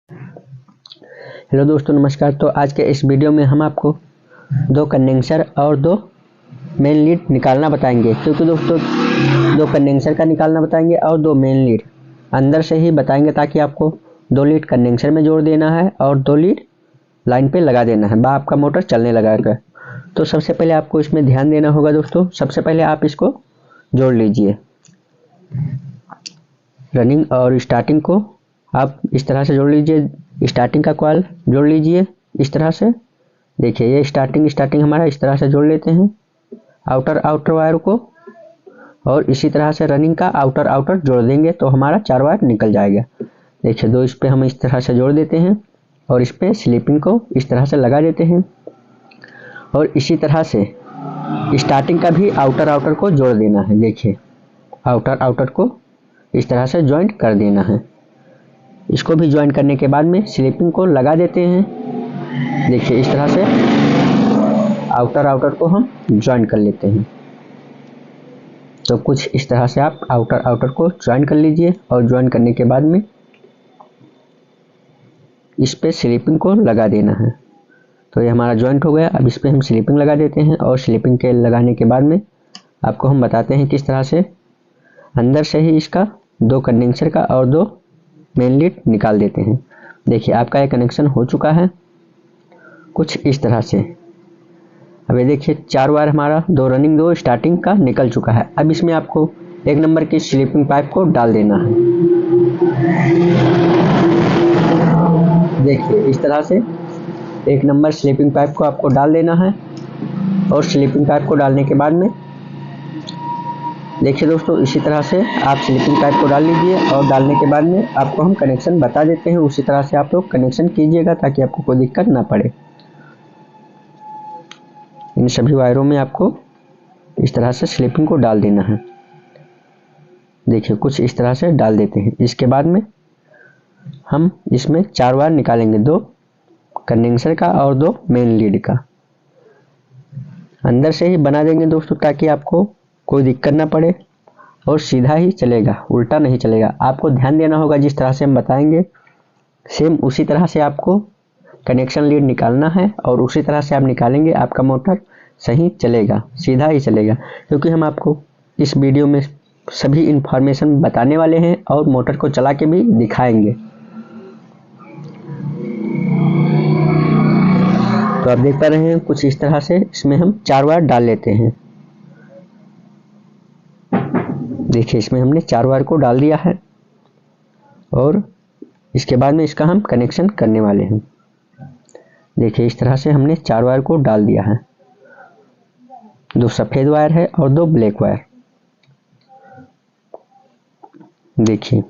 Hello दोस्तों, नमस्कार। तो आज के इस वीडियो में हम आपको दो कंडेंसर और दो मेन लीड निकालना बताएंगे। क्योंकि दोस्तों दो कंडेंसर का निकालना बताएंगे और दो मेन लीड अंदर से ही बताएंगे, ताकि आपको दो लीड कंडेंसर में जोड़ देना है और दो लीड लाइन पे लगा देना है, आपका मोटर चलने लगाएगा। तो सबसे पहले आपको इसमें ध्यान देना होगा दोस्तों। सबसे पहले आप इसको जोड़ लीजिए। रनिंग और स्टार्टिंग को आप इस तरह से जोड़ लीजिए। स्टार्टिंग का कॉइल जोड़ लीजिए इस तरह से। देखिए ये स्टार्टिंग हमारा इस तरह से जोड़ लेते हैं आउटर वायर को, और इसी तरह से रनिंग का आउटर जोड़ देंगे तो हमारा 4 वायर निकल जाएगा। देखिए दो इस पे हम इस तरह से जोड़ देते हैं और इस पे स्लीपिंग को इस तरह से लगा देते हैं, और इसी तरह से स्टार्टिंग का भी आउटर को जोड़ देना है। देखिए आउटर को इस तरह से ज्वाइंट कर देना है। इसको भी ज्वाइन करने के बाद में स्लीपिंग को लगा देते हैं। देखिए इस तरह से आउटर को हम ज्वाइन कर लेते हैं। तो कुछ इस तरह से आप आउटर को ज्वाइन कर लीजिए, और ज्वाइन करने के बाद में इस पे स्लीपिंग को लगा देना है। तो ये हमारा ज्वाइंट हो गया। अब इस पे हम स्लीपिंग लगा देते हैं, और स्लीपिंग के लगाने के बाद में आपको हम बताते हैं किस तरह से अंदर से ही इसका दो कंडेंसर का और दो मेन लीड निकाल देते हैं। देखिए आपका ये कनेक्शन हो चुका है कुछ इस तरह से। अब ये देखिए 4 वायर हमारा दो रनिंग दो स्टार्टिंग का निकल चुका है। अब इसमें आपको 1 नंबर की स्लीपिंग पाइप को डाल देना है। देखिए इस तरह से 1 नंबर स्लीपिंग पाइप को आपको डाल देना है, और स्लीपिंग पाइप को डालने के बाद में देखिए दोस्तों इसी तरह से आप स्लीपिंग पाइप को डाल लीजिए, और डालने के बाद में आपको हम कनेक्शन बता देते हैं। उसी तरह से आप लोग कनेक्शन कीजिएगा ताकि आपको कोई दिक्कत ना पड़े। इन सभी वायरों में आपको इस तरह से स्लीपिंग को डाल देना है। देखिए कुछ इस तरह से डाल देते हैं। इसके बाद में हम इसमें 4 वायर निकालेंगे, दो कंडेंसर का और दो मेन लीड का। अंदर से ही बना देंगे दोस्तों, ताकि आपको कोई दिक्कत ना पड़े, और सीधा ही चलेगा, उल्टा नहीं चलेगा। आपको ध्यान देना होगा, जिस तरह से हम बताएंगे सेम उसी तरह से आपको कनेक्शन लीड निकालना है, और उसी तरह से आप निकालेंगे, आपका मोटर सही चलेगा, सीधा ही चलेगा। क्योंकि हम आपको इस वीडियो में सभी इंफॉर्मेशन बताने वाले हैं और मोटर को चला के भी दिखाएंगे। तो आप देख पा रहे हैं कुछ इस तरह से इसमें हम 4 वायर डाल लेते हैं। देखिए इसमें हमने 4 वायर को डाल दिया है, और इसके बाद में इसका हम कनेक्शन करने वाले हैं। देखिए इस तरह से हमने 4 वायर को डाल दिया है। दो सफ़ेद वायर है और दो ब्लैक वायर। देखिए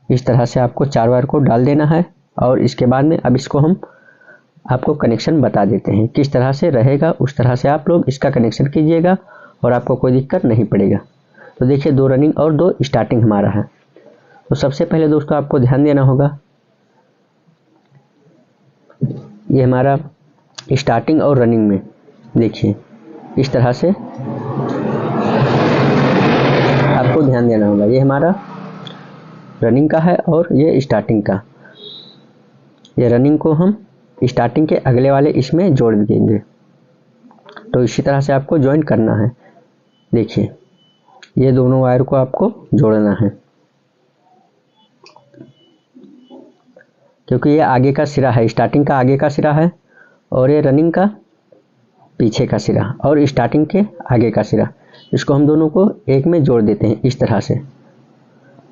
इस तरह से आपको 4 वायर को डाल देना है, और इसके बाद में अब इसको हम आपको कनेक्शन बता देते हैं किस तरह से रहेगा। उस तरह से आप लोग इसका कनेक्शन कीजिएगा और आपको कोई दिक्कत नहीं पड़ेगा। तो देखिए दो रनिंग और दो स्टार्टिंग हमारा है। तो सबसे पहले दोस्तों आपको ध्यान देना होगा, ये हमारा स्टार्टिंग और रनिंग में देखिए इस तरह से आपको ध्यान देना होगा। ये हमारा रनिंग का है और ये स्टार्टिंग का। ये रनिंग को हम स्टार्टिंग के अगले वाले इसमें जोड़ देंगे। तो इसी तरह से आपको ज्वाइन करना है। देखिए ये दोनों वायर को आपको जोड़ना है, क्योंकि ये आगे का सिरा है। स्टार्टिंग का आगे का सिरा है, और ये रनिंग का पीछे का सिरा, और स्टार्टिंग के आगे का सिरा। इसको हम दोनों को एक में जोड़ देते हैं इस तरह से।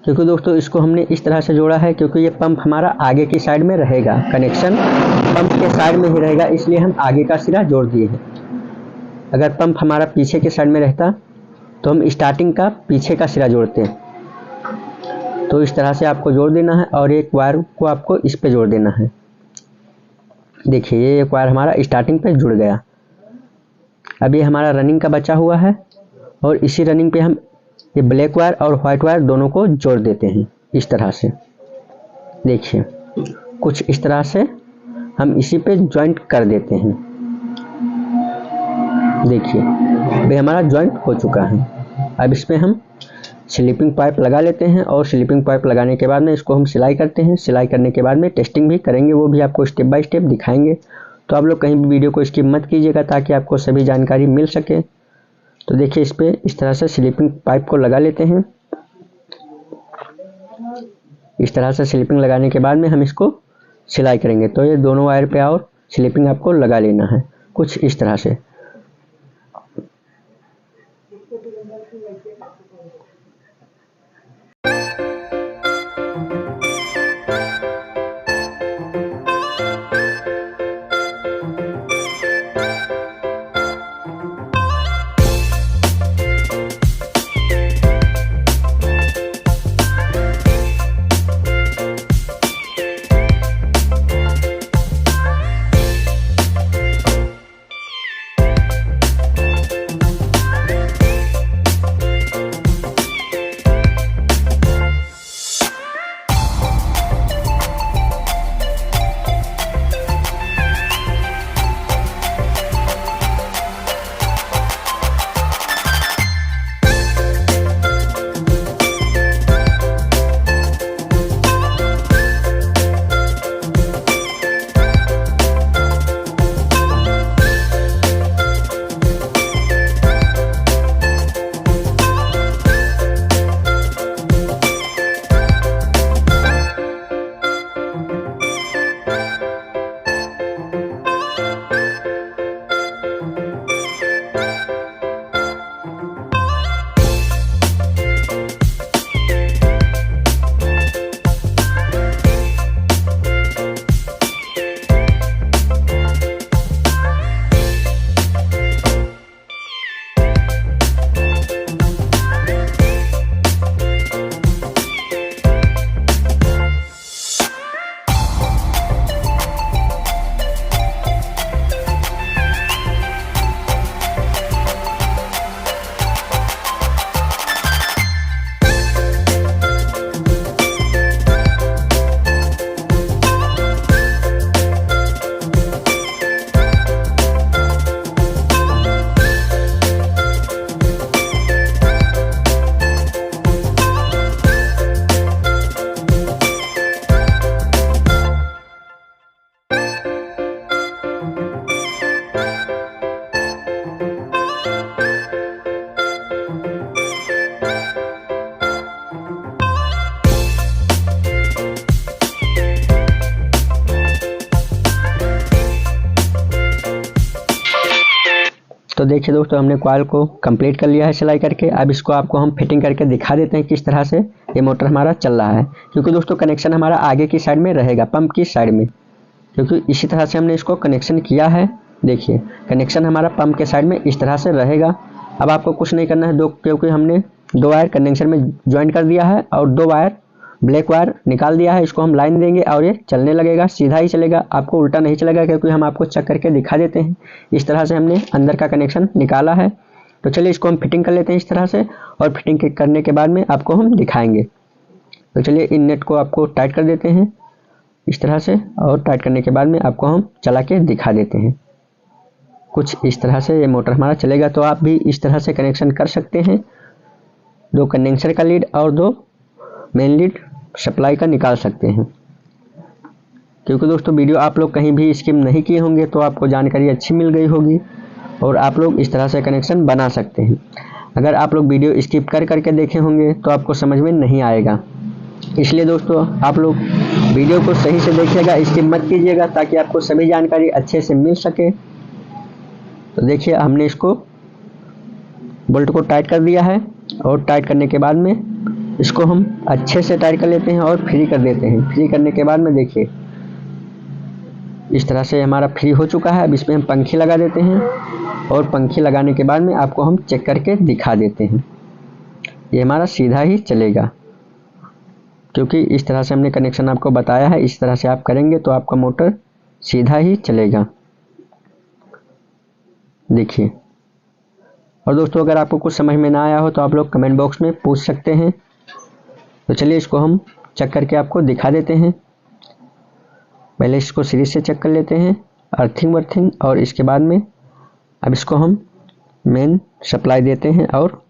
क्योंकि दोस्तों इसको हमने इस तरह से जोड़ा है क्योंकि ये पंप हमारा आगे की साइड में रहेगा, कनेक्शन पंप के साइड में ही रहेगा, इसलिए हम आगे का सिरा जोड़ दिए हैं। अगर पंप हमारा पीछे के साइड में रहता तो हम स्टार्टिंग का पीछे का सिरा जोड़ते हैं। तो इस तरह से आपको जोड़ देना है, और एक वायर को आपको इस पे जोड़ देना है। देखिए ये एक वायर हमारा स्टार्टिंग पे जुड़ गया। अब ये हमारा रनिंग का बचा हुआ है, और इसी रनिंग पे हम ये ब्लैक वायर और व्हाइट वायर दोनों को जोड़ देते हैं इस तरह से। देखिए कुछ इस तरह से हम इसी पे ज्वाइंट कर देते हैं। देखिए ये हमारा ज्वाइंट हो चुका है। अब इसमें हम स्लीपिंग पाइप लगा लेते हैं और स्लीपिंग पाइप लगाने के बाद में इसको हम सिलाई करते हैं। सिलाई करने के बाद में टेस्टिंग भी करेंगे, वो भी आपको स्टेप बाय स्टेप दिखाएंगे। तो आप लोग कहीं भी वीडियो को स्किप मत कीजिएगा ताकि आपको सभी जानकारी मिल सके। तो देखिए इस पर इस तरह से स्लीपिंग पाइप को लगा लेते हैं। इस तरह से स्लीपिंग लगाने के बाद में हम इसको सिलाई करेंगे। तो ये दोनों वायर पे और स्लीपिंग आपको लगा लेना है कुछ इस तरह से। तो देखिए दोस्तों हमने कॉइल को कंप्लीट कर लिया है सिलाई करके। अब इसको आपको हम फिटिंग करके दिखा देते हैं किस तरह से ये मोटर हमारा चल रहा है। क्योंकि दोस्तों कनेक्शन हमारा आगे की साइड में रहेगा, पंप की साइड में, क्योंकि इसी तरह से हमने इसको कनेक्शन किया है। देखिए कनेक्शन हमारा पंप के साइड में इस तरह से रहेगा। अब आपको कुछ नहीं करना है क्योंकि हमने 2 वायर कंडेंसर में ज्वाइन कर दिया है और 2 वायर ब्लैक वायर निकाल दिया है। इसको हम लाइन देंगे और ये चलने लगेगा, सीधा ही चलेगा, आपको उल्टा नहीं चलेगा, क्योंकि हम आपको चेक करके दिखा देते हैं। इस तरह से हमने अंदर का कनेक्शन निकाला है। तो चलिए इसको हम फिटिंग कर लेते हैं इस तरह से, और फिटिंग करने के बाद में आपको हम दिखाएंगे। तो चलिए इन नेट को आपको टाइट कर देते हैं इस तरह से, और टाइट करने के बाद में आपको हम चला के दिखा देते हैं। कुछ इस तरह से ये मोटर हमारा चलेगा। तो आप भी इस तरह से कनेक्शन कर सकते हैं। 2 कंडेंसर का लीड और 2 मेन लीड सप्लाई का निकाल सकते हैं। क्योंकि दोस्तों वीडियो आप लोग कहीं भी स्किप नहीं किए होंगे तो आपको जानकारी अच्छी मिल गई होगी और आप लोग इस तरह से कनेक्शन बना सकते हैं। अगर आप लोग वीडियो स्किप कर करके देखे होंगे तो आपको समझ में नहीं आएगा। इसलिए दोस्तों आप लोग वीडियो को सही से देखिएगा, स्किप मत कीजिएगा, ताकि आपको सभी जानकारी अच्छे से मिल सके। तो देखिए हमने इसको बोल्ट को टाइट कर दिया है, और टाइट करने के बाद में इसको हम अच्छे से टाइट कर लेते हैं और फ्री कर देते हैं। फ्री करने के बाद में देखिए इस तरह से हमारा फ्री हो चुका है। अब इसमें हम पंखी लगा देते हैं, और पंखी लगाने के बाद में आपको हम चेक करके दिखा देते हैं। ये हमारा सीधा ही चलेगा, क्योंकि इस तरह से हमने कनेक्शन आपको बताया है। इस तरह से आप करेंगे तो आपका मोटर सीधा ही चलेगा। देखिए, और दोस्तों अगर आपको कुछ समझ में ना आया हो तो आप लोग कमेंट बॉक्स में पूछ सकते हैं। तो चलिए इसको हम चेक करके आपको दिखा देते हैं। पहले इसको सीरीज से चेक कर लेते हैं, अर्थिंग वर्थिंग, और इसके बाद में अब इसको हम मेन सप्लाई देते हैं और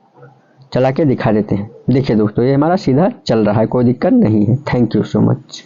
चला के दिखा देते हैं। देखिए दोस्तों, ये हमारा सीधा चल रहा है, कोई दिक्कत नहीं है। Thank you so much.